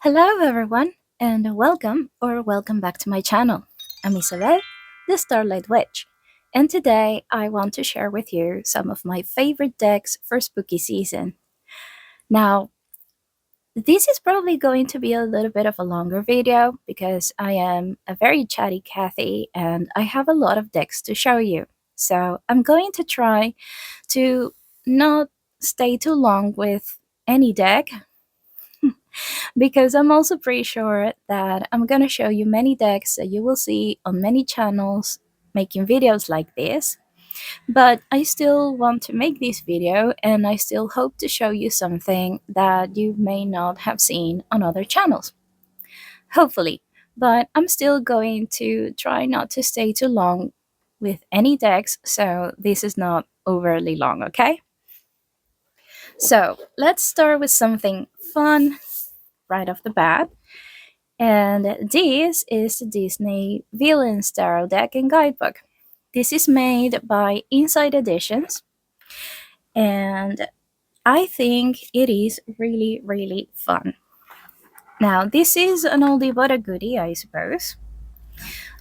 Hello, everyone, and welcome back to my channel. I'm Isabel, the Starlight Witch, and today I want to share with you some of my favorite decks for spooky season. Now, this is probably going to be a little bit of a longer video because I am a very chatty Kathy and I have a lot of decks to show you. So I'm going to try to not stay too long with any deck because I'm also pretty sure that I'm gonna show you many decks that you will see on many channels making videos like this. But I still want to make this video and I still hope to show you something that you may not have seen on other channels. Hopefully. But I'm still going to try not to stay too long with any decks, so this is not overly long, okay? So let's start with something fun right off the bat. And this is the Disney Villains Tarot deck and guidebook. This is made by Inside Editions, and I think it is really, really fun. Now, this is an oldie but a goodie, I suppose.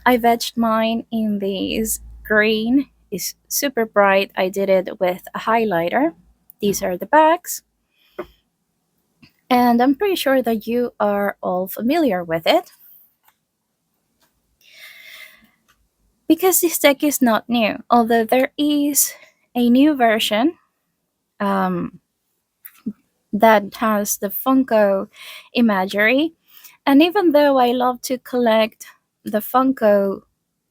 I've etched mine in this green. It's super bright. I did it with a highlighter. These are the backs, and I'm pretty sure that you are all familiar with it. Because this deck is not new, although there is a new version um, that has the Funko imagery. And even though I love to collect the Funko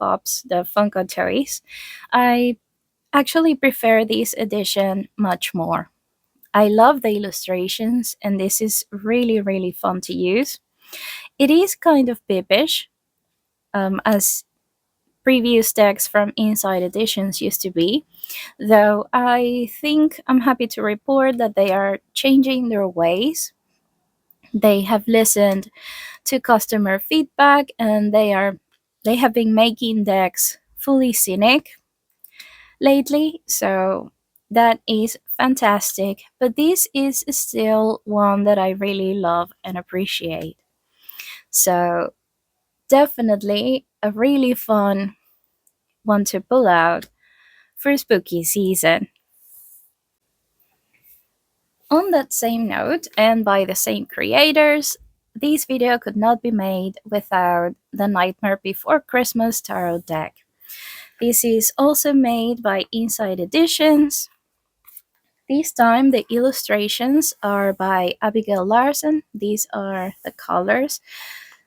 Pops, the Funko toys, I actually prefer this edition much more. I love the illustrations, and this is really, really fun to use. It is kind of pippish, as previous decks from Inside Editions used to be, though I think I'm happy to report that they are changing their ways. They have listened to customer feedback and they have been making decks fully scenic lately, so that is fantastic. But this is still one that I really love and appreciate. So definitely a really fun one to pull out for spooky season. On that same note, and by the same creators, this video could not be made without the Nightmare Before Christmas tarot deck. This is also made by Inside Editions. This time the illustrations are by Abigail Larson. These are the colors.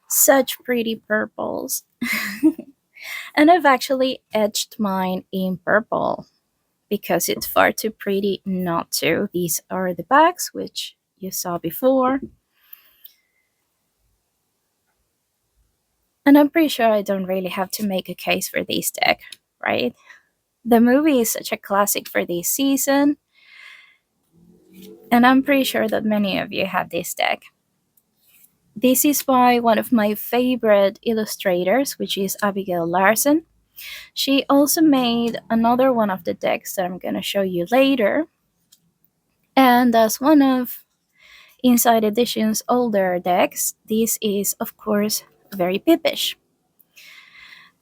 Such pretty purples. And I've actually etched mine in purple because it's far too pretty not to. These are the backs, which you saw before. And I'm pretty sure I don't really have to make a case for this deck, right? The movie is such a classic for this season, and I'm pretty sure that many of you have this deck. This is by one of my favorite illustrators, which is Abigail Larson. She also made another one of the decks that I'm going to show you later. And as one of Inside Edition's older decks, this is, of course, very pippish.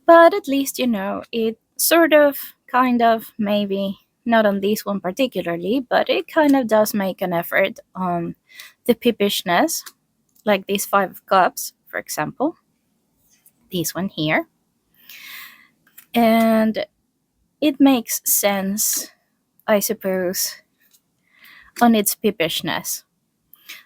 But at least, it sort of, kind of, maybe, not on this one particularly, but it kind of does make an effort on the pippishness, like these Five of Cups, for example. This one here. And it makes sense, I suppose, on its pippishness.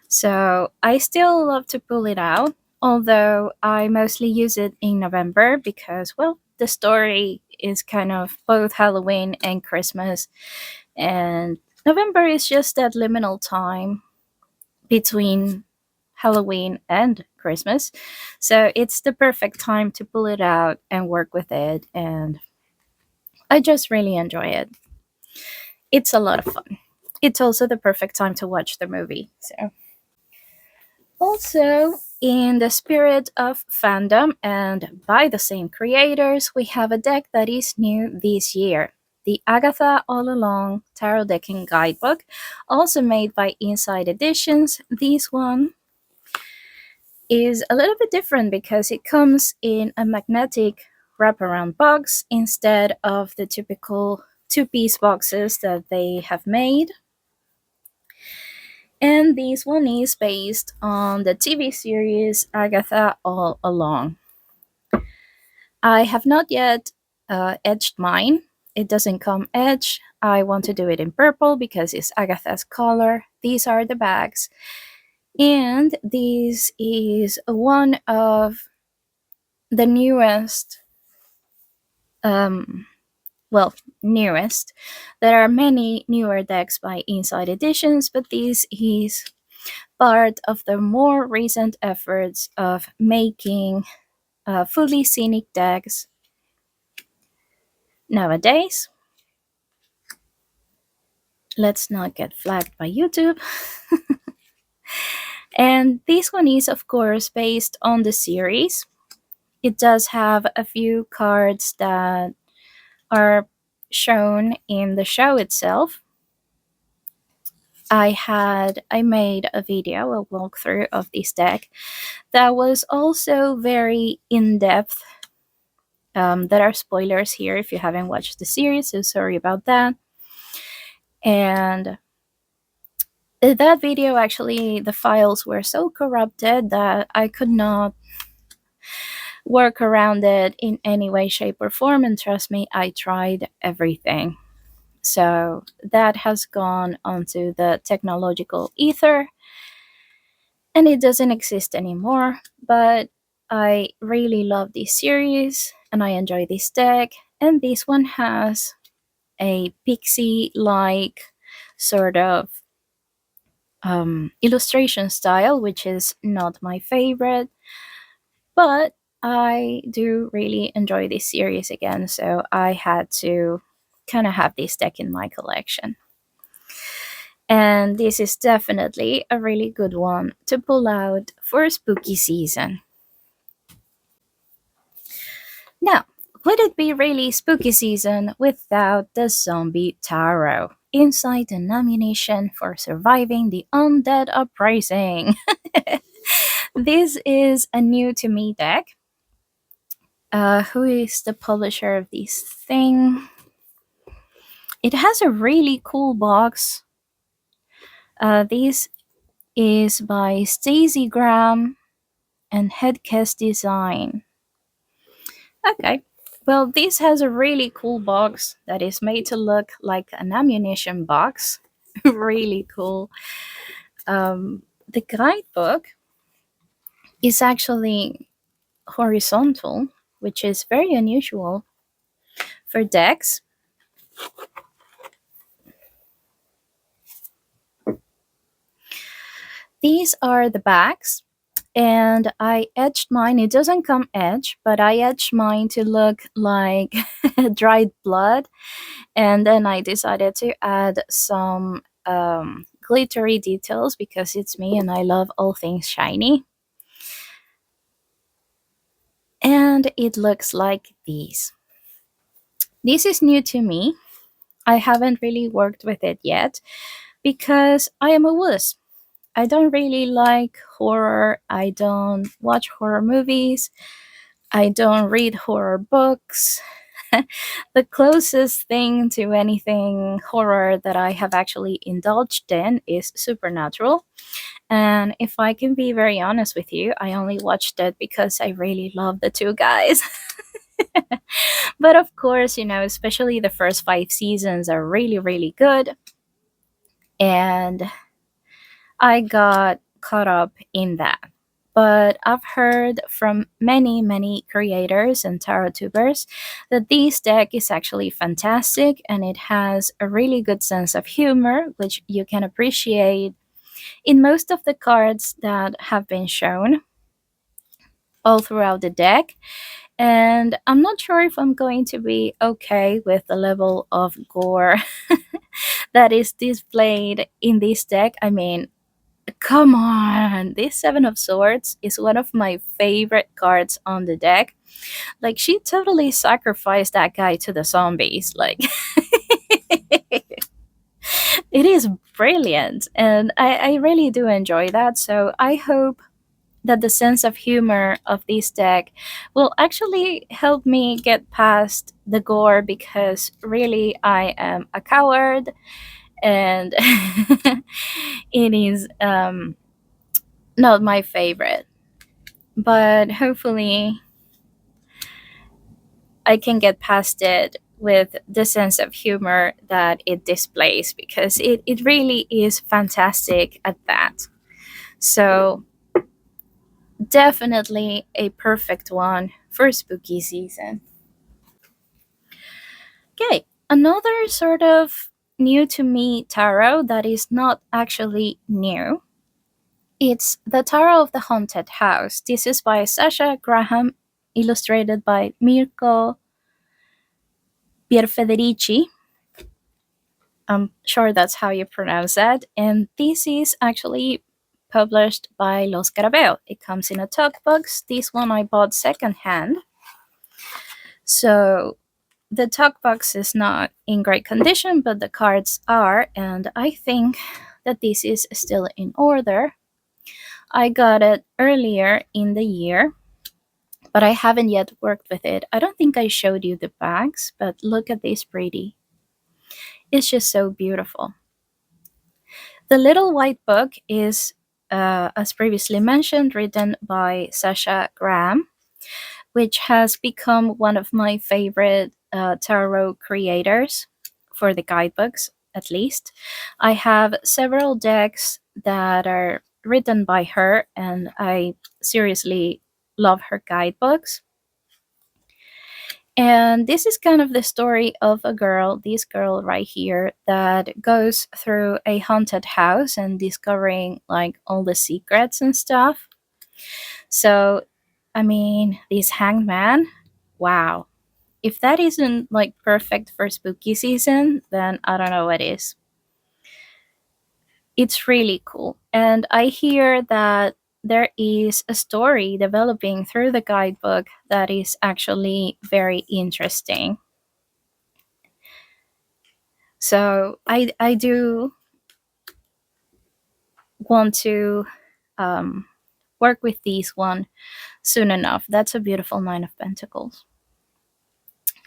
So I still love to pull it out, although I mostly use it in November because, well, the story is kind of both Halloween and Christmas, and November is just that liminal time between Halloween and Christmas. So it's the perfect time to pull it out and work with it, and I just really enjoy it. It's a lot of fun. It's also the perfect time to watch the movie. So also, in the spirit of fandom and by the same creators, we have a deck that is new this year. The Agatha All Along Tarot Decking Guidebook, also made by Inside Editions. This one is a little bit different because it comes in a magnetic wraparound box instead of the typical two-piece boxes that they have made. And this one is based on the TV series Agatha All Along. I have not yet edged mine. It doesn't come edged. I want to do it in purple because it's Agatha's color. These are the bags. And this is one of the newest, um, well, newest. There are many newer decks by Inside Editions, but this is part of the more recent efforts of making fully scenic decks nowadays. Let's not get flagged by YouTube. And this one is, of course, based on the series. It does have a few cards that are shown in the show itself. I made a video, a walkthrough of this deck that was also very in depth. There are spoilers here if you haven't watched the series, so sorry about that. And that video, actually, the files were so corrupted that I could not work around it in any way, shape, or form. And trust me, I tried everything. So that has gone onto the technological ether and it doesn't exist anymore. But I really love this series and I enjoy this deck. And this one has a pixie like sort of illustration style, which is not my favorite. But I do really enjoy this series again, so I had to kind of have this deck in my collection. And this is definitely a really good one to pull out for spooky season. Now, would it be really spooky season without the Zombie Tarot? Insight and ammunition for surviving the undead uprising. This is a new to me deck. Who is the publisher of this thing? It has a really cool box. This is by Stacey Graham and Headcast Design. Okay, well, this has a really cool box that is made to look like an ammunition box. Really cool. The guidebook is actually horizontal, which is very unusual for decks. These are the backs, and I edged mine. It doesn't come edged, but I edged mine to look like dried blood. And then I decided to add some glittery details because it's me and I love all things shiny. And it looks like these. This is new to me. I haven't really worked with it yet because I am a wuss. I don't really like horror. I don't watch horror movies. I don't read horror books. The closest thing to anything horror that I have actually indulged in is Supernatural. And if I can be very honest with you, I only watched it because I really love the two guys. But of course, especially the first 5 seasons are really, really good. And I got caught up in that. But I've heard from many, many creators and tarot tubers that this deck is actually fantastic and it has a really good sense of humor, which you can appreciate in most of the cards that have been shown all throughout the deck. And I'm not sure if I'm going to be okay with the level of gore that is displayed in this deck. I mean, come on, this Seven of Swords is one of my favorite cards on the deck. Like, she totally sacrificed that guy to the zombies. Like, it is brilliant, and I really do enjoy that. So I hope that the sense of humor of this deck will actually help me get past the gore, because really I am a coward, and it is not my favorite. But hopefully I can get past it with the sense of humor that it displays, because it really is fantastic at that. So, definitely a perfect one for spooky season. Okay, another sort of new to me tarot that is not actually new. It's the Tarot of the Haunted House. This is by Sasha Graham, illustrated by Mirko Pierfederici. I'm sure that's how you pronounce that. And this is actually published by Los Carabeo. It comes in a talk box. This one I bought secondhand. So the talk box is not in great condition, but the cards are, and I think that this is still in order. I got it earlier in the year, but I haven't yet worked with it. I don't think I showed you the bags, but look at this pretty. It's just so beautiful. The Little White Book is, as previously mentioned, written by Sasha Graham, which has become one of my favorite tarot creators for the guidebooks, at least. I have several decks that are written by her, and I seriously love her guidebooks. And this is kind of the story of a girl, this girl right here, that goes through a haunted house and discovering like all the secrets and stuff. So, I mean, this hangman, wow. If that isn't like perfect for spooky season, then I don't know what is. It's really cool. And I hear that there is a story developing through the guidebook that is actually very interesting. So I do want to um, work with these one soon enough. That's a beautiful Nine of Pentacles.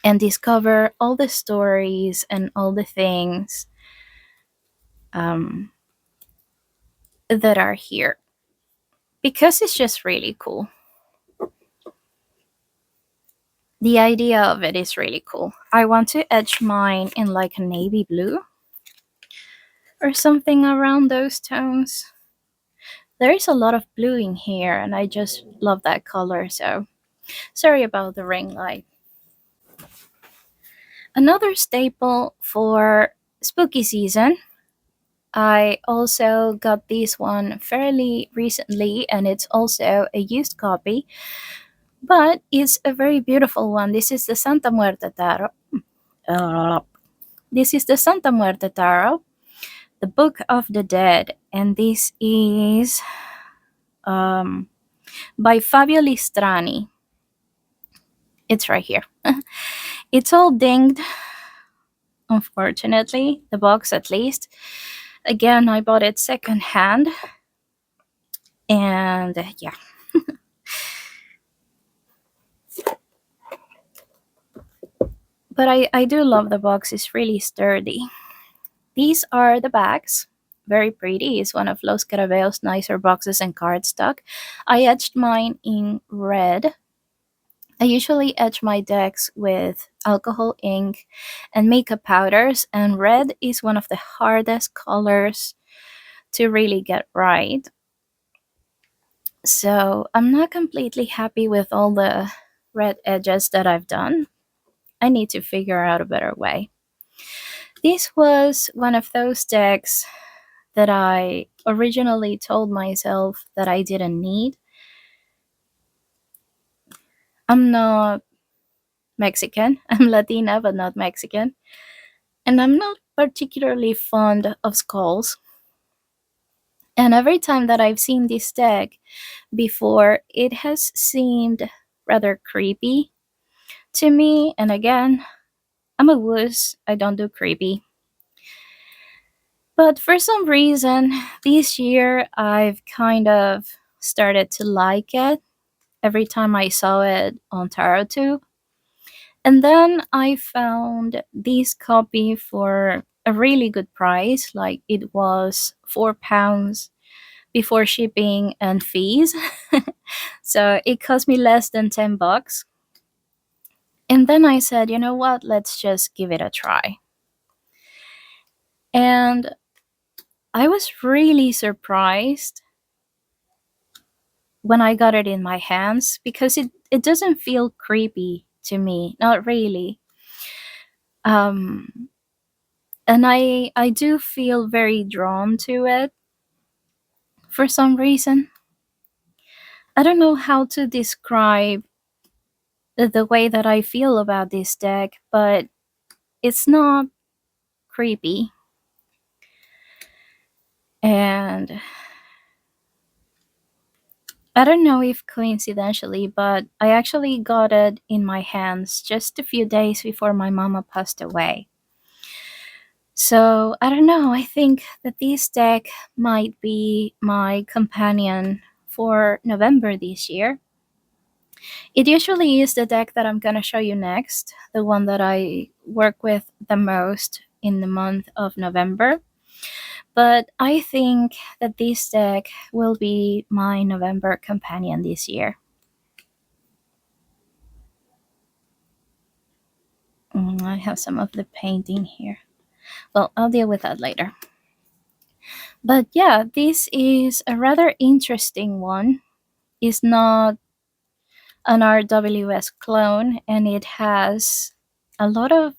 And discover all the stories and all the things um, that are here, because it's just really cool. The idea of it is really cool. I want to etch mine in like a navy blue or something around those tones. There is a lot of blue in here, and I just love that color. So sorry about the ring light. Another staple for spooky season, I also got this one fairly recently, and it's also a used copy, but it's a very beautiful one. This is the Santa Muerte Tarot. This is the Santa Muerte Tarot, the Book of the Dead, and this is um, by Fabio Listrani. It's right here. It's all dinged, unfortunately, the box at least. Again, I bought it secondhand, and yeah. But I do love the box, it's really sturdy. These are the bags. Very pretty. It's one of Los Carabeo's nicer boxes and cardstock. I etched mine in red. I usually etch my decks with alcohol ink and makeup powders, and red is one of the hardest colors to really get right. So I'm not completely happy with all the red edges that I've done. I need to figure out a better way. This was one of those decks that I originally told myself that I didn't need. I'm not Mexican. I'm Latina, but not Mexican. And I'm not particularly fond of skulls. And every time that I've seen this deck before, it has seemed rather creepy to me. And again, I'm a wuss. I don't do creepy. But for some reason, this year I've kind of started to like it every time I saw it on TarotTube. And then I found this copy for a really good price. Like it was £4 before shipping and fees. So it cost me less than $10. And then I said, you know what, let's just give it a try. And I was really surprised when I got it in my hands because it doesn't feel creepy to me, not really. Um, and I do feel very drawn to it for some reason. I don't know how to describe the way that I feel about this deck, but it's not creepy. And I don't know if coincidentally, but I actually got it in my hands just a few days before my mama passed away. So I don't know. I think that this deck might be my companion for November this year. It usually is the deck that I'm going to show you next, the one that I work with the most in the month of November. But I think that this deck will be my November companion this year. I have some of the painting here. Well, I'll deal with that later. But yeah, this is a rather interesting one. It's not an RWS clone, and it has a lot of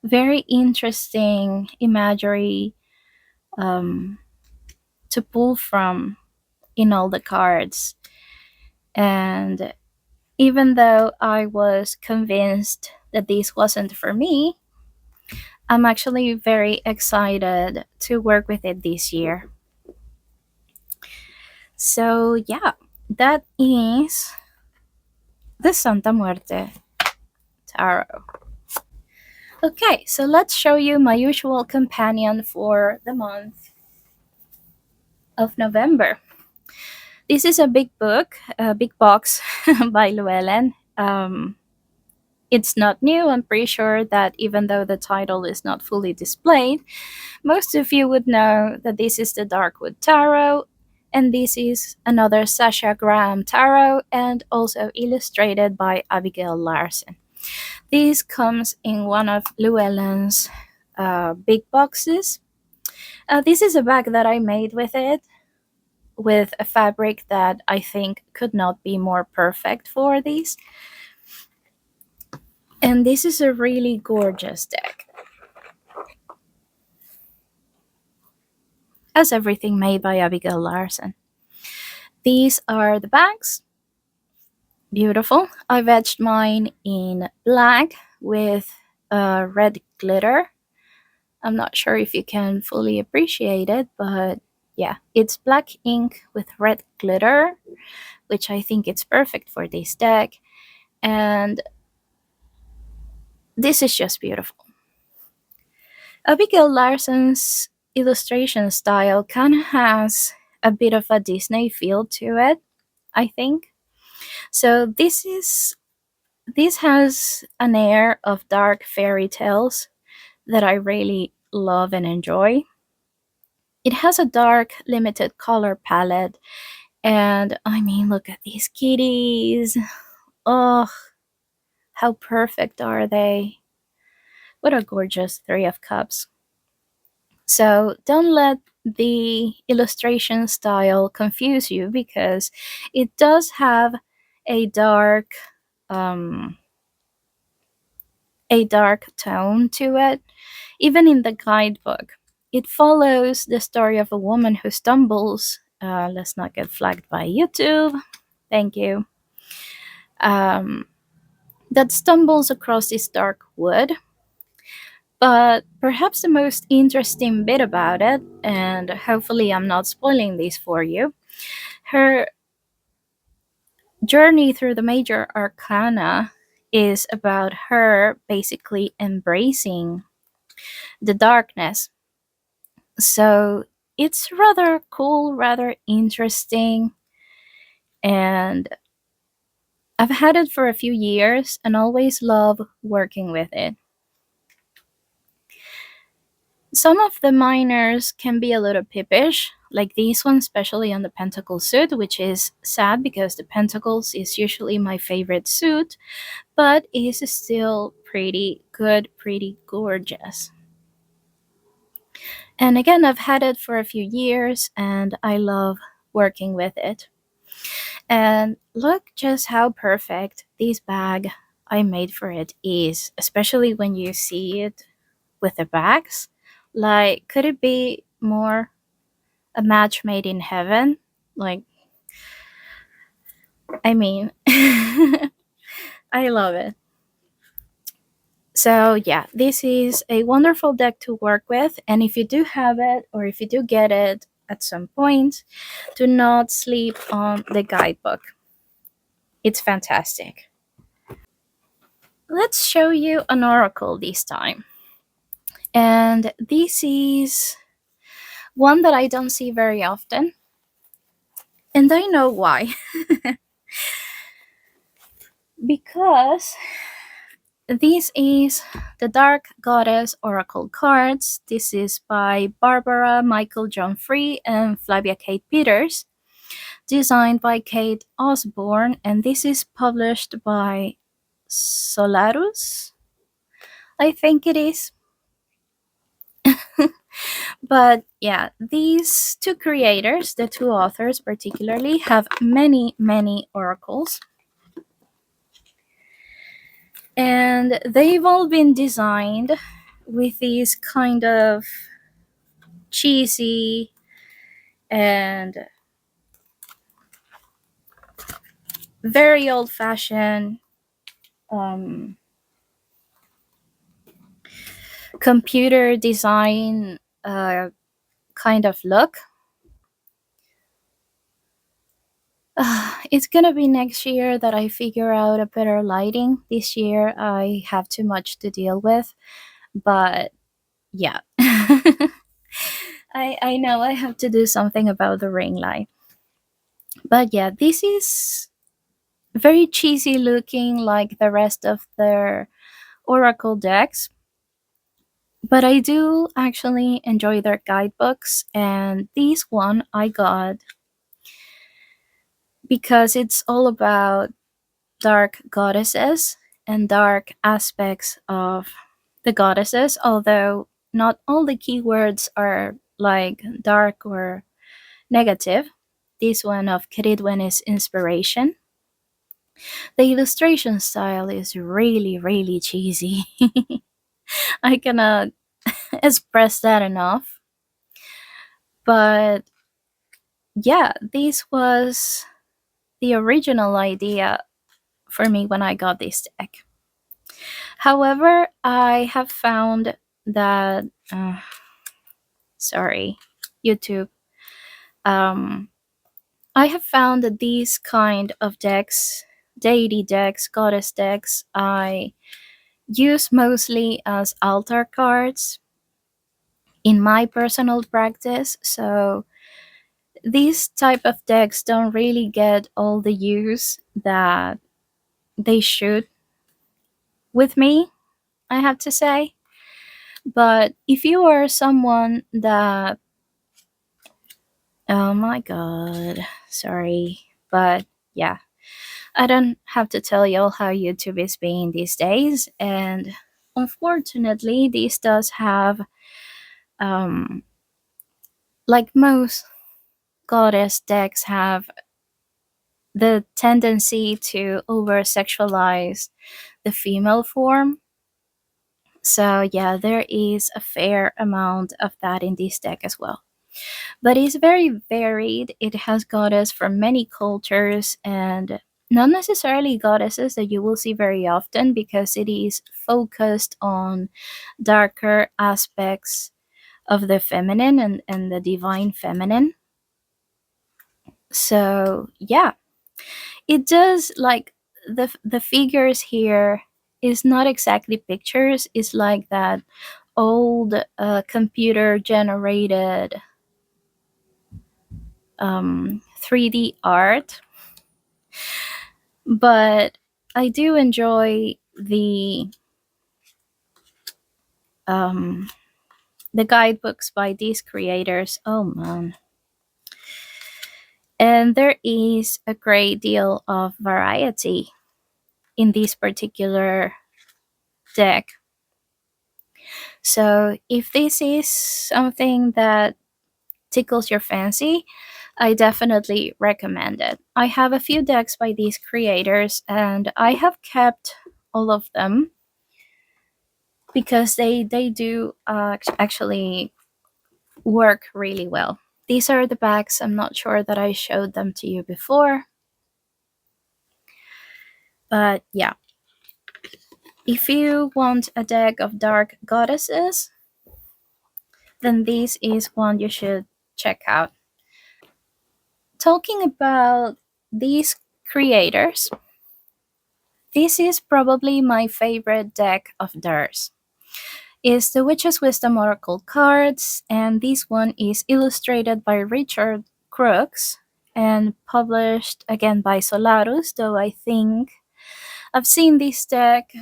very interesting imagery um, to pull from in all the cards. And even though I was convinced that this wasn't for me, I'm actually very excited to work with it this year. So, yeah, that is the Santa Muerte Tarot. Okay, so let's show you my usual companion for the month of November. This is a big book, a big box by Llewellyn. It's not new. I'm pretty sure that even though the title is not fully displayed, most of you would know that this is the Darkwood Tarot, and this is another Sasha Graham Tarot, and also illustrated by Abigail Larson. This comes in one of Llewellyn's big boxes. This is a bag that I made with it, with a fabric that I think could not be more perfect for these. And this is a really gorgeous deck, as everything made by Abigail Larson. These are the bags. Beautiful. I've etched mine in black with red glitter. I'm not sure if you can fully appreciate it, but yeah, it's black ink with red glitter, which I think it's perfect for this deck. And this is just beautiful. Abigail Larson's illustration style kind of has a bit of a Disney feel to it, I think. So this has an air of dark fairy tales that I really love and enjoy. It has a dark, limited color palette, and I mean, look at these kitties. Oh, how perfect are they? What a gorgeous Three of Cups. So don't let the illustration style confuse you, because it does have a dark um, a dark tone to it, even in the guidebook. It follows the story of a woman who stumbles. Let's not get flagged by YouTube. Thank you. Um, that stumbles across this dark wood. But perhaps the most interesting bit about it, and hopefully I'm not spoiling this for you, her journey through the major arcana is about her basically embracing the darkness. So it's rather cool, rather interesting. and I've had it for a few years and always love working with it. Some of the minors can be a little pippish, like this one, especially on the pentacle suit, which is sad because the pentacles is usually my favorite suit, but is still pretty good, pretty gorgeous. And again, I've had it for a few years and I love working with it. And look just how perfect this bag I made for it is, especially when you see it with the bags. Like, could it be more a match made in heaven? Like, I mean, I love it. So, yeah, this is a wonderful deck to work with. And if you do have it, or if you do get it at some point, do not sleep on the guidebook. It's fantastic. Let's show you an oracle this time. And this is one that I don't see very often. And I know why. Because this is the Dark Goddess Oracle cards. This is by Barbara Michael John Free and Flavia Kate Peters, designed by Kate Osborne, and this is published by Solarus, I think it is. But yeah, these two creators, the two authors particularly, have many, many oracles. And they've all been designed with these kind of cheesy and very old fashioned computer design kind of look. It's gonna be next year that I figure out a better lighting. This year I have too much to deal with, but yeah. I know I have to do something about the ring light. But yeah, this is very cheesy looking like the rest of their oracle decks. But I do actually enjoy their guidebooks, and this one I got because it's all about dark goddesses and dark aspects of the goddesses, although not all the keywords are like dark or negative. This one of Keridwen is inspiration. The illustration style is really, really cheesy. I cannot express that enough. But yeah, this was the original idea for me when I got this deck. However, I have found that, sorry, YouTube. Um, I have found that these kind of decks, deity decks, goddess decks, I use mostly as altar cards in my personal practice. So these type of decks don't really get all the use that they should with me, I have to say. But if you are someone that, oh my god, sorry, but yeah, I don't have to tell y'all how YouTube is being these days, and unfortunately, this does have, um, like most goddess decks, have the tendency to over sexualize the female form. So yeah, there is a fair amount of that in this deck as well. But it's very varied. It has goddess from many cultures and not necessarily goddesses that you will see very often because it is focused on darker aspects of the feminine and the divine feminine. So yeah, it does like the figures here is not exactly pictures. It's like that old computer generated 3D art. But I do enjoy um, the guidebooks by these creators. Oh man. And there is a great deal of variety in this particular deck. So if this is something that tickles your fancy, I definitely recommend it. I have a few decks by these creators and I have kept all of them because they do actually work really well. These are the backs. I'm not sure that I showed them to you before. But yeah, if you want a deck of dark goddesses, then this is one you should check out. Talking about these creators, this is probably my favorite deck of theirs. It's the Witch's Wisdom Oracle cards, and this one is illustrated by Richard Crooks and published again by Solarus, though I think I've seen this deck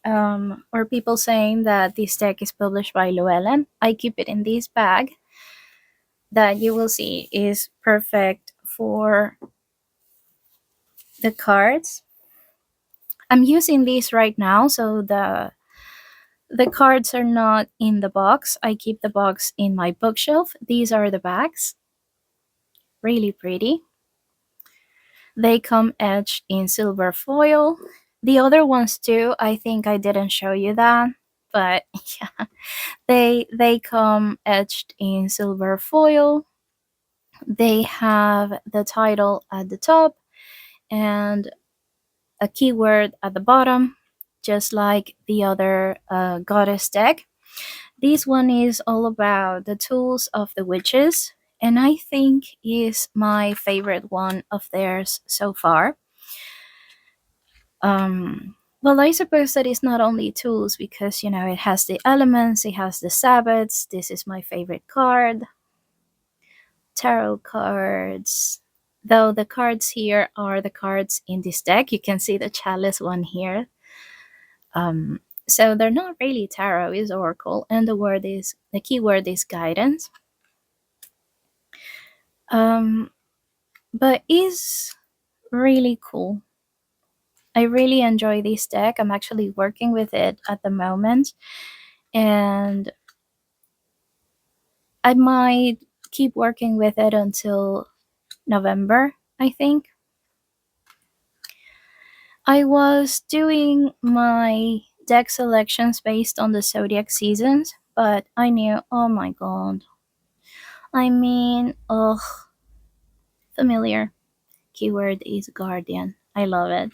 or people saying that this deck is published by Llewellyn. I keep it in this bag that you will see is perfect for the cards. I'm using these right now, so the cards are not in the box. I keep the box in my bookshelf. These are the bags. Really pretty. They come edged in silver foil. The other ones too, I think I didn't show you that, but yeah, they come edged in silver foil. They have the title at the top and a keyword at the bottom, just like the other goddess deck. This one is all about the tools of the witches, and I think is my favorite one of theirs so far. Well, I suppose that it's not only tools because it has the elements, it has the Sabbats. This is my favorite card. Tarot cards. Though the cards here are the cards in this deck, you can see the chalice one here. So they're not really tarot, is oracle, and the keyword is guidance. But is really cool. I really enjoy this deck. I'm actually working with it at the moment, and I might keep working with it until November, I think. I was doing my deck selections based on the zodiac seasons, but I knew, oh my god. I mean, ugh, familiar. Keyword is guardian. I love it.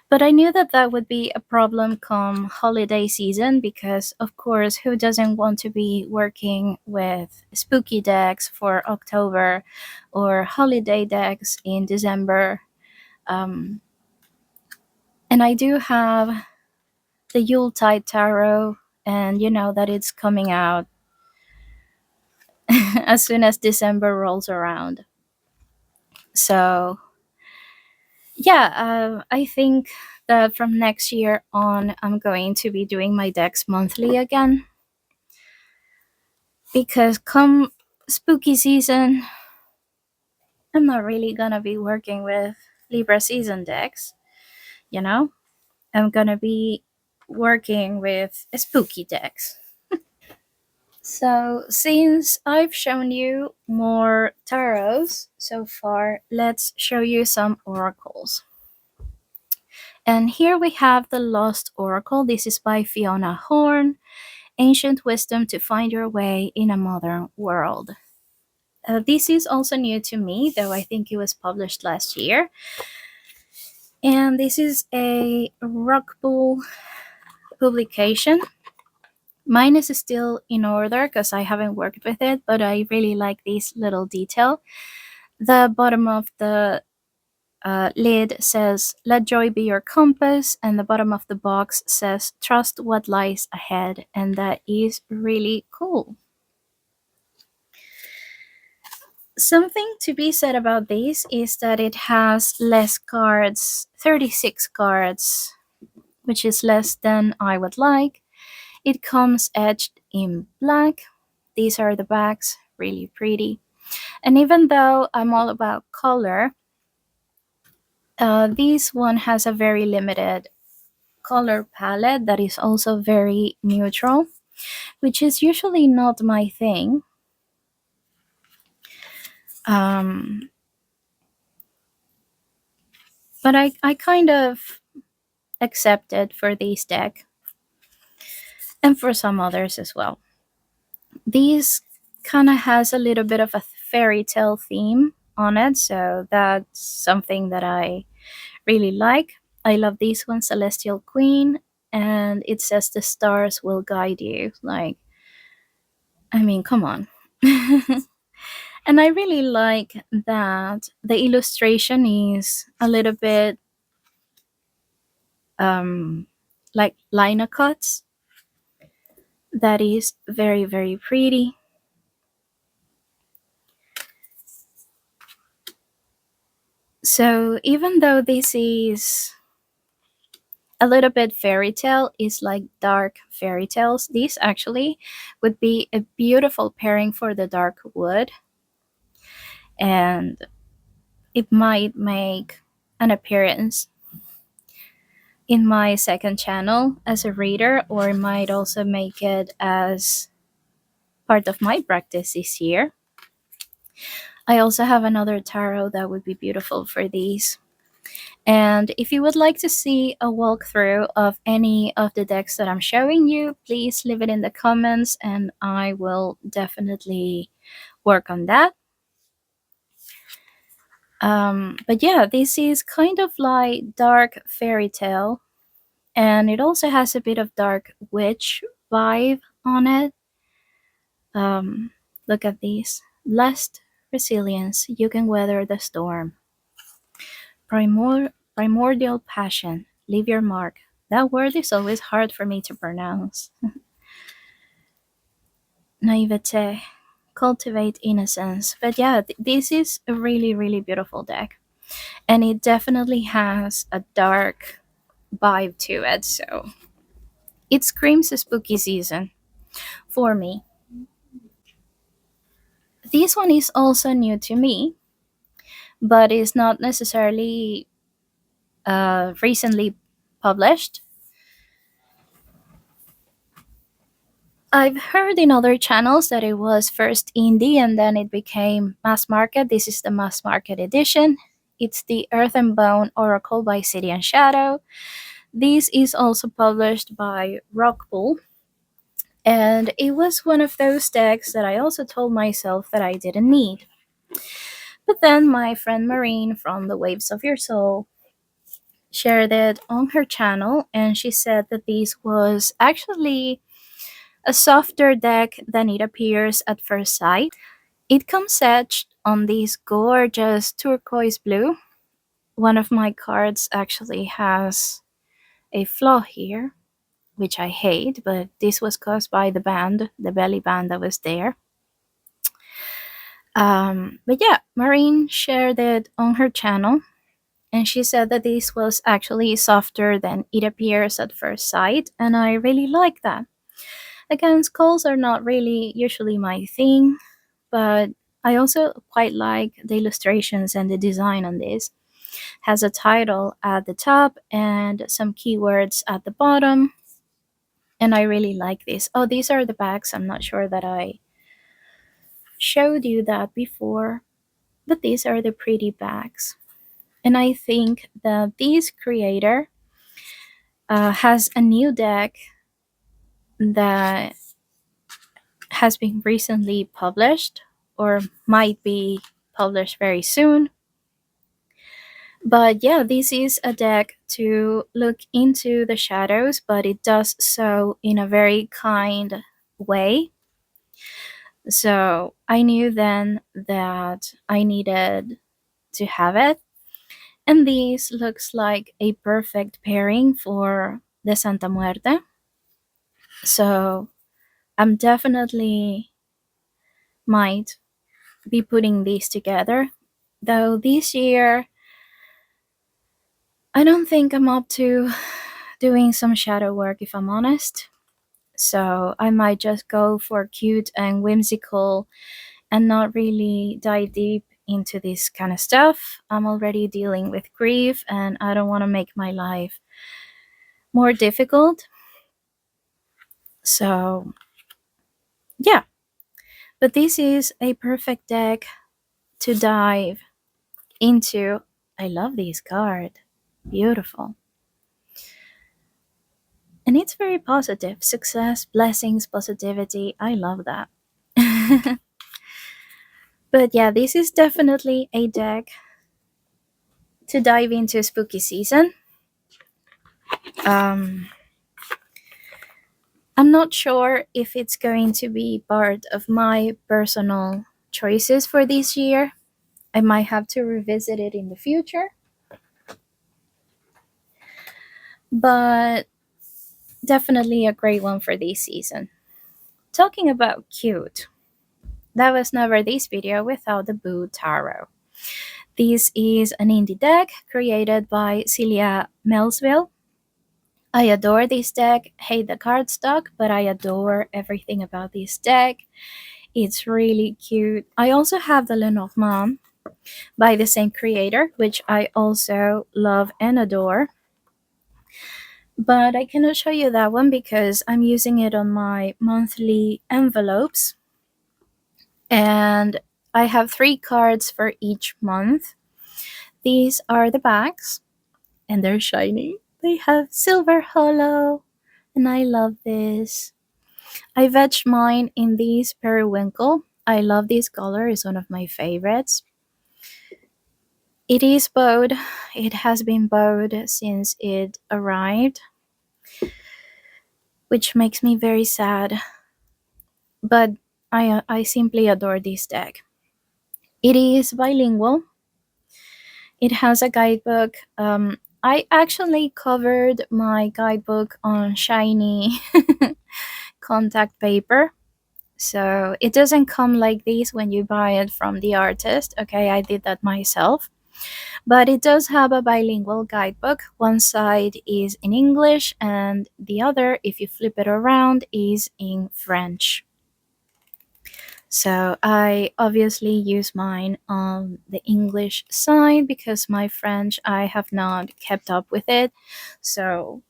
But I knew that that would be a problem come holiday season because, of course, who doesn't want to be working with spooky decks for October or holiday decks in December? Um, and I do have the Yuletide Tarot, and you know that it's coming out as soon as December rolls around. So, yeah, I think that from next year on, I'm going to be doing my decks monthly again. Because come spooky season, I'm not really gonna be working with Libra season decks, you know? I'm gonna be working with spooky decks. So, since I've shown you more tarots so far, let's show you some oracles. And here we have the Lost Oracle. This is by Fiona Horn. Ancient wisdom to find your way in a modern world. This is also new to me, though I think it was published last year. And this is a Rockpool publication. Mine is still in order because I haven't worked with it, but I really like this little detail. The bottom of the lid says, "Let joy be your compass," and the bottom of the box says, "Trust what lies ahead," and that is really cool. Something to be said about this is that it has less cards, 36 cards, which is less than I would like. It comes edged in black. These are the backs, really pretty. And even though I'm all about color, this one has a very limited color palette that is also very neutral, which is usually not my thing. Um, but I kind of accept it for this deck and for some others as well. These kind of has a little bit of a fairy tale theme on it, so that's something that I really like. I love this one, Celestial Queen, and it says the stars will guide you. Like, I mean, come on. And I really like that the illustration is a little bit um, like liner cuts. That is very, very pretty. So even though this is a little bit fairy tale, is like dark fairy tales, this actually would be a beautiful pairing for the dark wood, and it might make an appearance in my second channel as a reader, or might also make it as part of my practice this year. I also have another tarot that would be beautiful for these. And if you would like to see a walkthrough of any of the decks that I'm showing you, please leave it in the comments and I will definitely work on that. But yeah, this is kind of like dark fairy tale, and it also has a bit of dark witch vibe on it. Look at these. Blessed resilience, you can weather the storm. Primordial passion, leave your mark. That word is always hard for me to pronounce. Naivete, cultivate innocence. But yeah, this is a really, really beautiful deck. And it definitely has a dark vibe to it. So it screams a spooky season for me. This one is also new to me, but is not necessarily recently published. I've heard in other channels that it was first indie and then it became mass market. This is the mass market edition. It's the Earth and Bone Oracle by City and Shadow. This is also published by Rockpool. And it was one of those decks that I also told myself that I didn't need. But then my friend Marine from the Waves of Your Soul shared it on her channel, and she said that this was actually a softer deck than it appears at first sight. It comes etched on this gorgeous turquoise blue. One of my cards actually has a flaw here, which I hate, but this was caused by the band, the belly band that was there. But yeah, Marine shared it on her channel, and she said that this was actually softer than it appears at first sight, and I really like that. Again, skulls are not really usually my thing, but I also quite like the illustrations and the design on this. Has a title at the top and some keywords at the bottom, and I really like this. Oh, these are the backs. I'm not sure that I showed you that before, but these are the pretty backs. And I think that this creator has a new deck that has been recently published or might be published very soon. But yeah, this is a deck to look into the shadows, but it does so in a very kind way. So I knew then that I needed to have it. And this looks like a perfect pairing for the Santa Muerte. So I'm definitely might be putting these together. Though this year, I don't think I'm up to doing some shadow work, if I'm honest. So I might just go for cute and whimsical and not really dive deep into this kind of stuff. I'm already dealing with grief and I don't want to make my life more difficult. So, yeah, but this is a perfect deck to dive into. I love this card. Beautiful. And it's very positive. Success, blessings, positivity. I love that. But yeah, this is definitely a deck to dive into spooky season. Um, I'm not sure if it's going to be part of my personal choices for this year. I might have to revisit it in the future. But definitely a great one for this season. Talking about cute, that was never this video without the Boo Tarot. This is an indie deck created by Celia Melsville. I adore this deck, hate the cardstock, but I adore everything about this deck. It's really cute. I also have the Lenormand by the same creator, which I also love and adore. But I cannot show you that one because I'm using it on my monthly envelopes. And I have 3 cards for each month. These are the backs, and they're shiny. They have silver hollow, and I love this. I vetched mine in these periwinkle. I love this color, it's one of my favorites. It is bowed. It has been bowed since it arrived, which makes me very sad. But I simply adore this deck. It is bilingual. It has a guidebook. I actually covered my guidebook on shiny contact paper. So it doesn't come like this when you buy it from the artist. Okay, I did that myself. But it does have a bilingual guidebook. One side is in English, and the other, if you flip it around, is in French. So I obviously use mine on the English side because my French, I have not kept up with it. So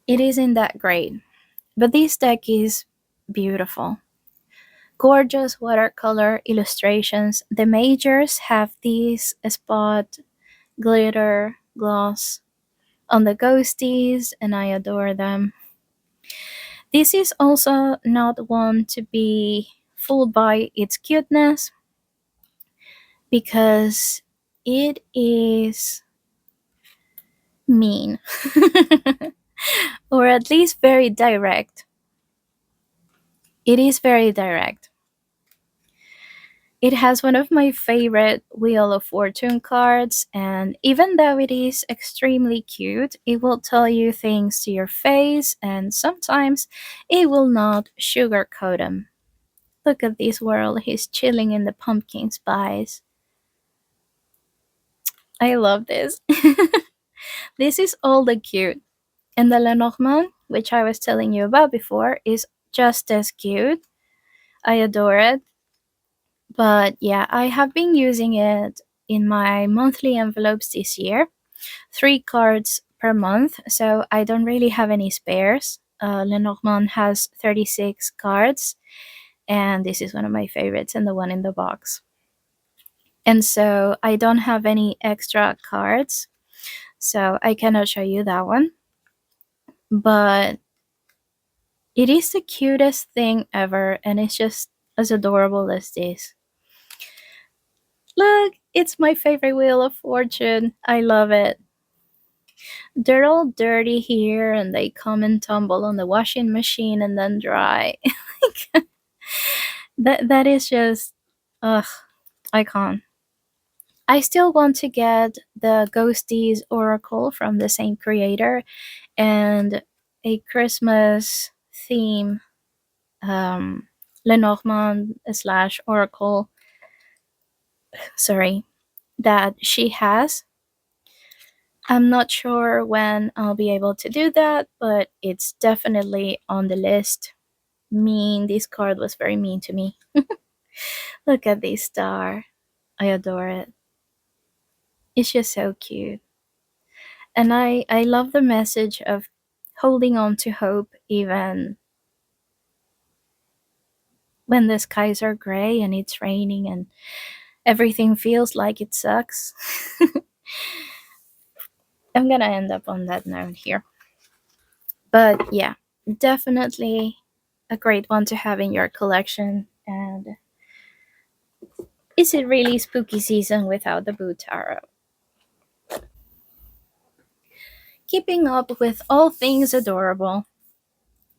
it isn't that great. But this deck is beautiful. Gorgeous watercolor illustrations. The majors have these spot glitter gloss on the ghosties, and I adore them. This is also not one to be fooled by its cuteness because it is mean or at least very direct. It is very direct. It has one of my favorite Wheel of Fortune cards, and even though it is extremely cute, it will tell you things to your face, and sometimes it will not sugarcoat them. Look at this world, he's chilling in the pumpkin spice. I love this. This is all the cute. And the Lenormand, which I was telling you about before, is just as cute. I adore it. But yeah, I have been using it in my monthly envelopes this year. 3 cards per month, so I don't really have any spares. Lenormand has 36 cards, and this is one of my favorites and the one in the box. And so I don't have any extra cards, so I cannot show you that one. But it is the cutest thing ever, and it's just as adorable as this. Look, it's my favorite Wheel of Fortune. I love it. They're all dirty here and they come and tumble on the washing machine and then dry. That is just ugh, I can't. I still want to get the Ghosties Oracle from the same creator and a Christmas theme Lenormand slash Oracle sorry, that she has. I'm not sure when I'll be able to do that, but it's definitely on the list. Mean, this card was very mean to me. Look at this star. I adore it. It's just so cute. And I love the message of holding on to hope even when the skies are gray and it's raining and everything feels like it sucks. I'm gonna end up on that note here. But yeah, definitely a great one to have in your collection. And is it really spooky season without the Boo Tarot? Keeping up with all things adorable,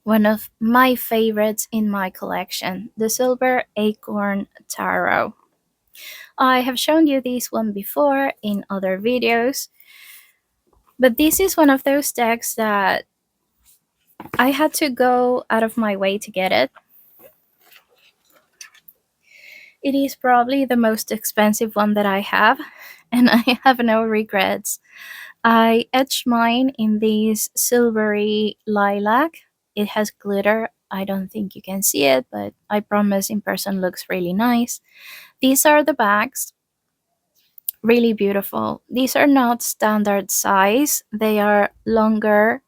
one of my favorites in my collection, the Silver Acorn Tarot. I have shown you this one before in other videos, but this is one of those decks that I had to go out of my way to get it. It is probably the most expensive one that I have, and I have no regrets. I etched mine in this silvery lilac. It has glitter. I don't think you can see it, but I promise in person looks really nice. These are the bags. Really beautiful. These are not standard size. They are longer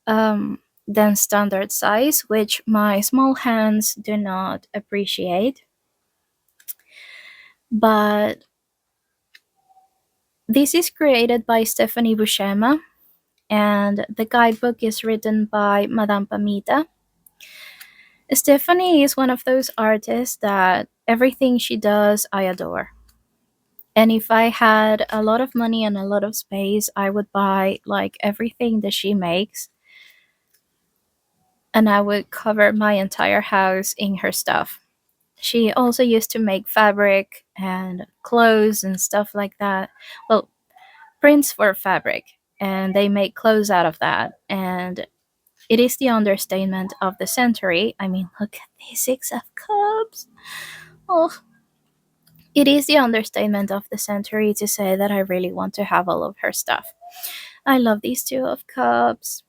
than standard size, which my small hands do not appreciate. But this is created by Stephanie Buscema, and the guidebook is written by Madame Pamita. Stephanie is one of those artists that everything she does I adore. And if I had a lot of money and a lot of space, I would buy like everything that she makes, and I would cover my entire house in her stuff. She also used to make fabric and clothes and stuff like that. Well, prints for fabric, and they make clothes out of that. And it is the understatement of the century. I mean, look at these Six of Cups. Oh, it is the understatement of the century to say that I really want to have all of her stuff. I love these Two of Cups.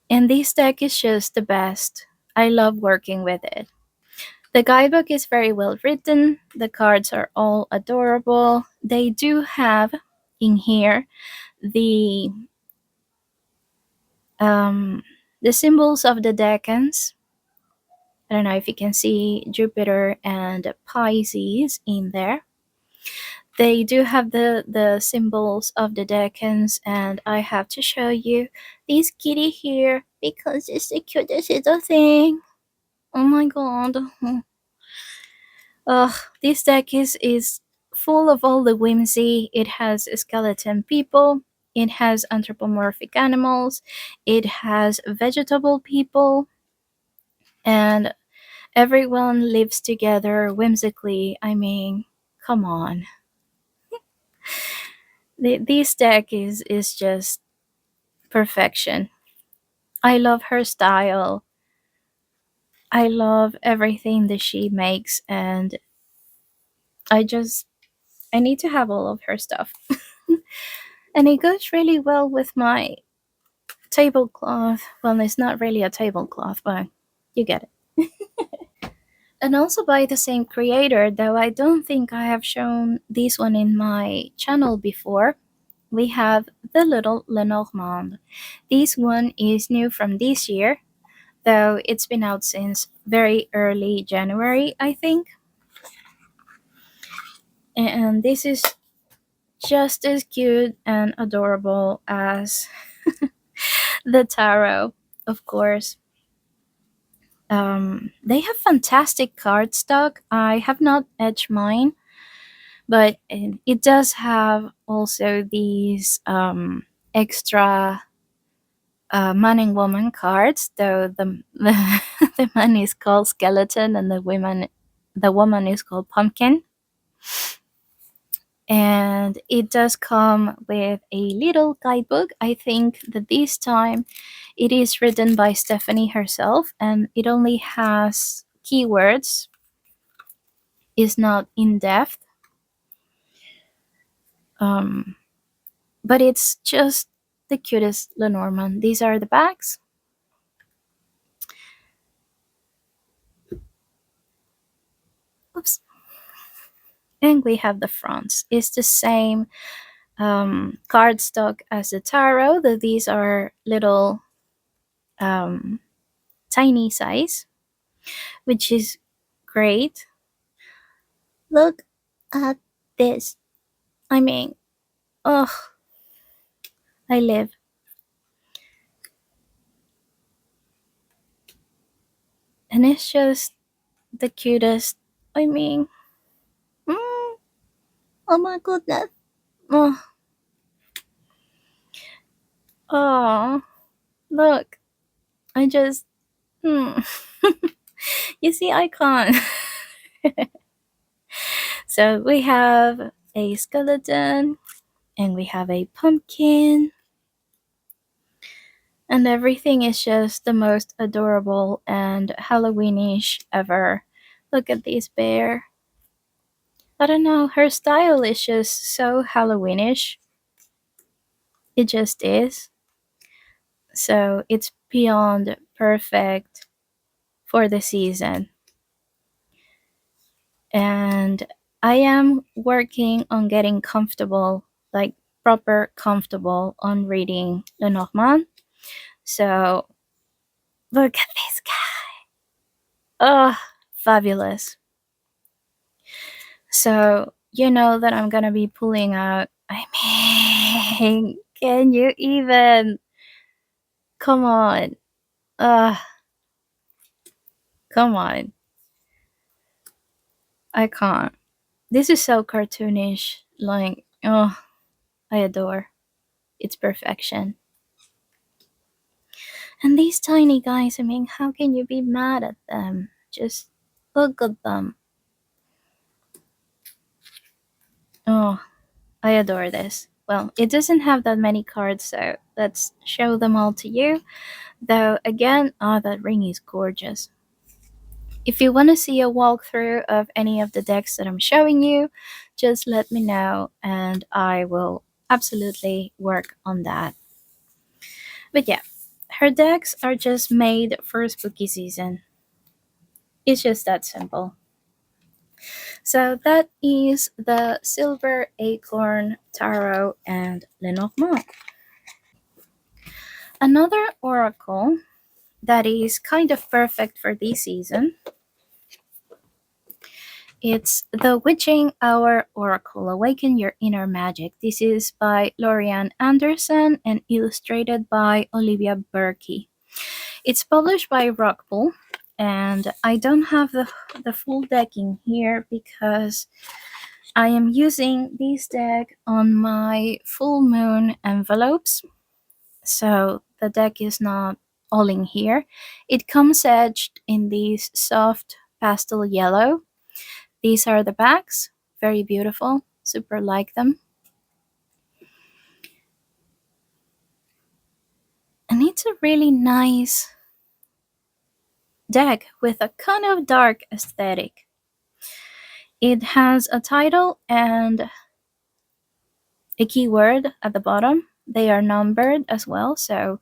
And this deck is just the best. I love working with it. The guidebook is very well written. The cards are all adorable. They do have in here the um, the symbols of the decans. I don't know if you can see Jupiter and Pisces in there. They do have the symbols of the decans, and I have to show you this kitty here because it's the cutest little thing. Oh my god. Ugh, this deck is full of all the whimsy. It has skeleton people, it has anthropomorphic animals, it has vegetable people, and everyone lives together whimsically. I mean, come on. This deck is just perfection. I love her style. I love everything that she makes, and I need to have all of her stuff. And it goes really well with my tablecloth. Well, it's not really a tablecloth, but you get it. And also by the same creator, though I don't think I have shown this one in my channel before. We have the Little Lenormand. This one is new from this year, though it's been out since very early January, I think. And this is just as cute and adorable as the tarot, of course. They have fantastic cardstock. I have not etched mine, but it does have also these extra man and woman cards. Though the man is called skeleton and the woman is called pumpkin. And it does come with a little guidebook. I think that this time it is written by Stephanie herself, and it only has keywords. is not in depth, um, but it's just the cutest Lenormand. These are the backs. Oops. And we have the fronts. It's the same cardstock as the tarot, though these are little um, tiny size, which is great. Look at this. I mean, oh, I live. And it's just the cutest. I mean, mm, oh my goodness. Oh, oh, look. I just, hmm. You see, I can't. So we have a skeleton and we have a pumpkin, and everything is just the most adorable and Halloweenish ever. Look at this bear. I don't know, her style is just so Halloweenish. It just is. So it's beyond perfect for the season. And I am working on getting comfortable, like proper comfortable on reading Lenormand. So look at this guy. Oh, fabulous. So you know that I'm gonna be pulling out. I mean, can you even? Come on. Ugh, come on. I can't. This is so cartoonish. Like, oh, I adore. It's perfection. And these tiny guys, I mean, how can you be mad at them? Just look at them. Oh, I adore this. Well, it doesn't have that many cards, so let's show them all to you. Though, again, oh, that ring is gorgeous. If you want to see a walkthrough of any of the decks that I'm showing you, just let me know and I will absolutely work on that. But yeah, her decks are just made for spooky season. It's just that simple. So that is the Silver Acorn Tarot and Lenormand. Another oracle that is kind of perfect for this season, it's the Witching Hour Oracle, Awaken Your Inner Magic. This is by Lorianne Anderson and illustrated by Olivia Berkey. It's published by Rockpool, and I don't have the full deck in here because I am using this deck on my full moon envelopes, so the deck is not all in here. It comes edged in this soft pastel yellow. These are the backs, very beautiful, super like them. And it's a really nice deck with a kind of dark aesthetic. It has a title and a keyword at the bottom. They are numbered as well, so